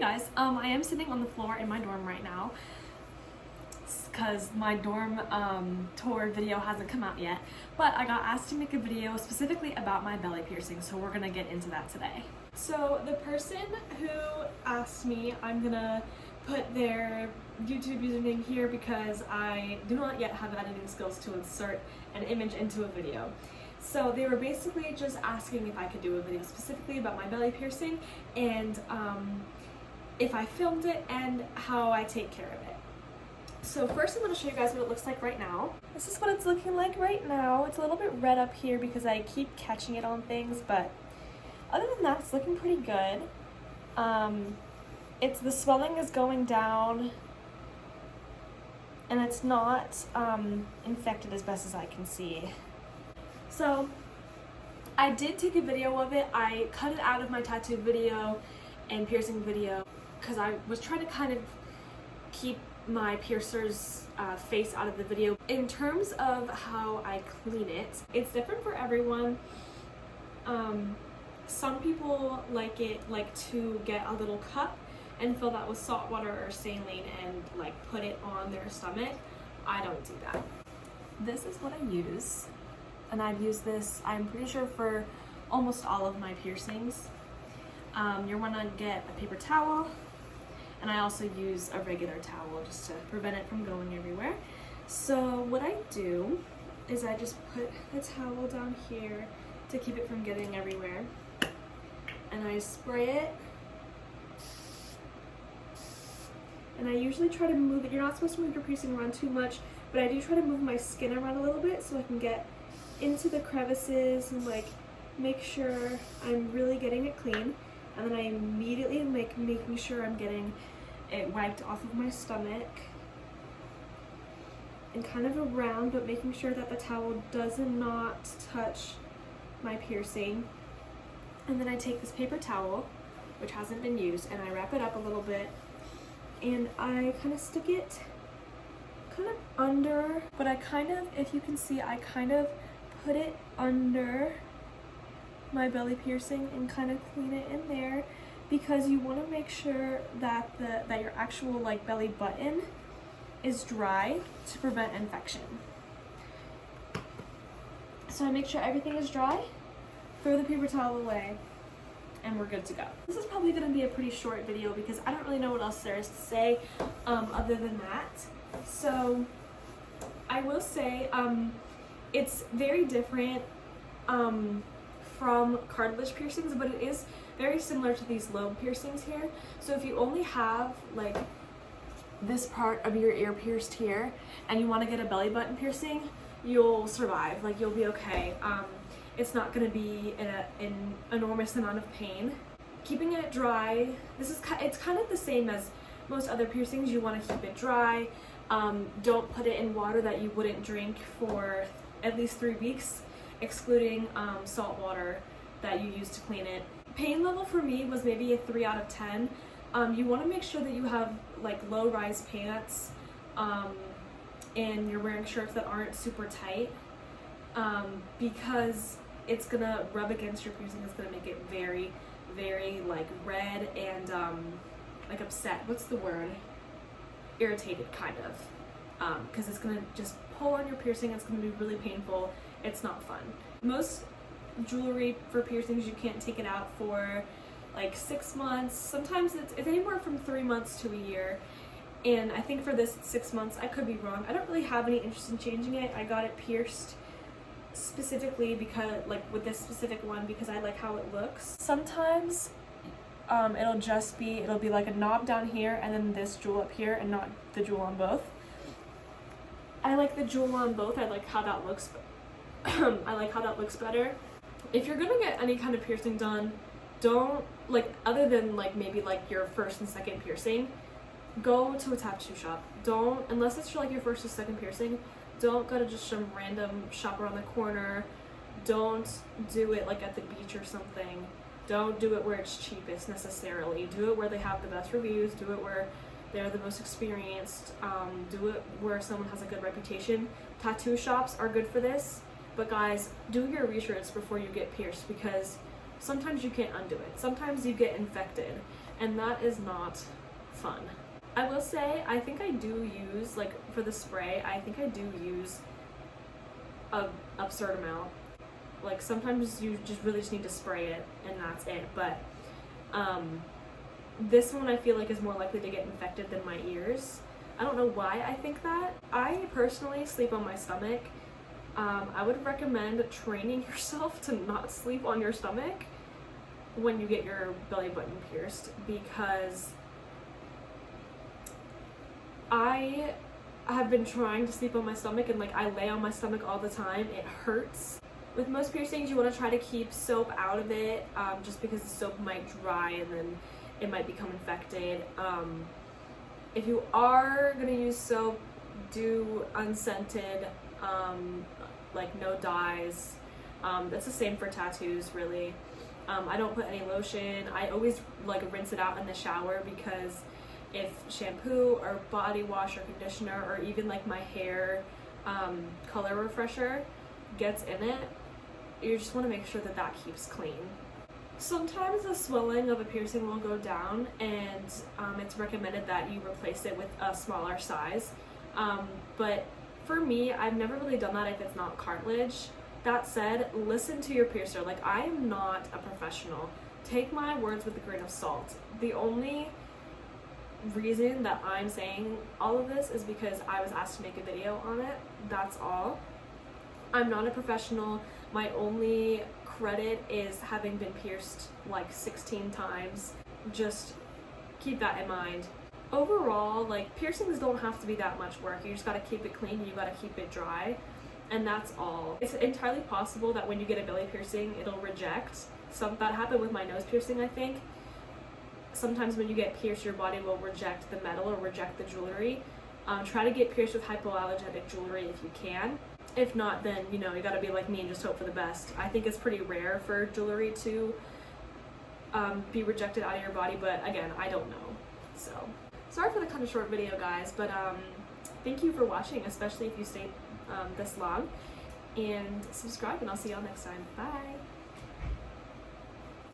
guys, I am sitting on the floor in my dorm right now because my dorm tour video hasn't come out yet, but I got asked to make a video specifically about my belly piercing, so we're gonna get into that today. So the person who asked me, I'm gonna put their YouTube username here because I do not yet have editing skills to insert an image into a video. So they were basically just asking if I could do a video specifically about my belly piercing and if I filmed it and how I take care of it. So first I'm going to show you guys what it looks like right now. This is what it's looking like right now. It's a little bit red up here because I keep catching it on things, but other than that it's looking pretty good. The swelling is going down and it's not infected as best as I can see. So I did take a video of it. I cut it out of my tattoo video and piercing video because I was trying to kind of keep my piercer's face out of the video. In terms of how I clean it, it's different for everyone. Some people like to get a little cup and fill that with salt water or saline and like put it on their stomach. I don't do that. This is what I use. And I've used this, I'm pretty sure, for almost all of my piercings. You're gonna get a paper towel, and I also use a regular towel just to prevent it from going everywhere. So what I do is I just put the towel down here to keep it from getting everywhere, and I spray it. And I usually try to move it. You're not supposed to move your piercing around too much, but I do try to move my skin around a little bit so I can get into the crevices and like make sure I'm really getting it clean, and then I immediately making sure I'm getting it wiped off of my stomach and kind of around, but making sure that the towel does not touch my piercing. And then I take this paper towel, which hasn't been used, and I wrap it up a little bit and I kind of stick it kind of under, but I kind of, if you can see, I kind of put it under my belly piercing and kind of clean it in there, because you want to make sure that your actual like belly button is dry to prevent infection. So I make sure everything is dry, throw the paper towel away, and we're good to go. This is probably going to be a pretty short video because I don't really know what else there is to say other than that. So I will say it's very different from cartilage piercings, but it is very similar to these lobe piercings here. So if you only have like this part of your ear pierced here and you want to get a belly button piercing, you'll survive, like you'll be okay. It's not going to be an enormous amount of pain. Keeping it dry, it's kind of the same as most other piercings. You want to keep it dry. Don't put it in water that you wouldn't drink for at least 3 weeks, excluding salt water that you use to clean it. Pain level for me was maybe a 3 out of 10. You want to make sure that you have like low-rise pants and you're wearing shirts that aren't super tight, because it's gonna rub against your piercing. It's gonna make it very, very like red and like upset. What's the word? Irritated, kind of, because it's gonna just pull on your piercing. It's gonna be really painful. It's not fun. Most jewelry for piercings, you can't take it out for like 6 months. Sometimes it's anywhere from 3 months to a year, and I think for this it's 6 months. I could be wrong. I don't really have any interest in changing it. I got it pierced specifically because like with this specific one because I like how it looks. Sometimes it'll be like a knob down here and then this jewel up here and not the jewel on both. I like the jewel on both. I like how that looks. I like how that looks better. If you're gonna get any kind of piercing done, don't, like, other than like maybe like your first and second piercing, go to a tattoo shop. Don't, unless it's like your first or second piercing, don't go to just some random shop around the corner. Don't do it like at the beach or something. Don't do it where it's cheapest necessarily. Do it where they have the best reviews. Do it where they're the most experienced. Do it where someone has a good reputation. Tattoo shops are good for this, but guys, do your research before you get pierced, because sometimes you can't undo it. Sometimes you get infected, and that is not fun. I will say, I think I do use, like for the spray, I think I do use a absurd amount. Like sometimes you really just need to spray it and that's it, but this one I feel like is more likely to get infected than my ears. I don't know why I think that. I personally sleep on my stomach. I would recommend training yourself to not sleep on your stomach when you get your belly button pierced, because I have been trying to sleep on my stomach and like I lay on my stomach all the time. It hurts. With most piercings, you want to try to keep soap out of it, just because the soap might dry and then it might become infected. If you are going to use soap, do unscented, like no dyes. That's the same for tattoos, really. I don't put any lotion. I always like rinse it out in the shower, because if shampoo or body wash or conditioner or even like my hair color refresher gets in it, you just want to make sure that that keeps clean. Sometimes the swelling of a piercing will go down, and it's recommended that you replace it with a smaller size. But for me, I've never really done that if it's not cartilage. That said, listen to your piercer. Like, I am not a professional. Take my words with a grain of salt. The only reason that I'm saying all of this is because I was asked to make a video on it. That's all. I'm not a professional. My only credit is having been pierced like 16 times. Just keep that in mind. Overall, like, piercings don't have to be that much work. You just gotta keep it clean, you gotta keep it dry, and that's all. It's entirely possible that when you get a belly piercing, it'll reject. That happened with my nose piercing, I think. Sometimes when you get pierced, your body will reject the metal or reject the jewelry. Try to get pierced with hypoallergenic jewelry if you can. If not, then, you know, you gotta be like me and just hope for the best. I think it's pretty rare for jewelry to be rejected out of your body, but again, I don't know. So, sorry for the kind of short video, guys, but thank you for watching, especially if you stayed this long. And subscribe, and I'll see y'all next time. Bye!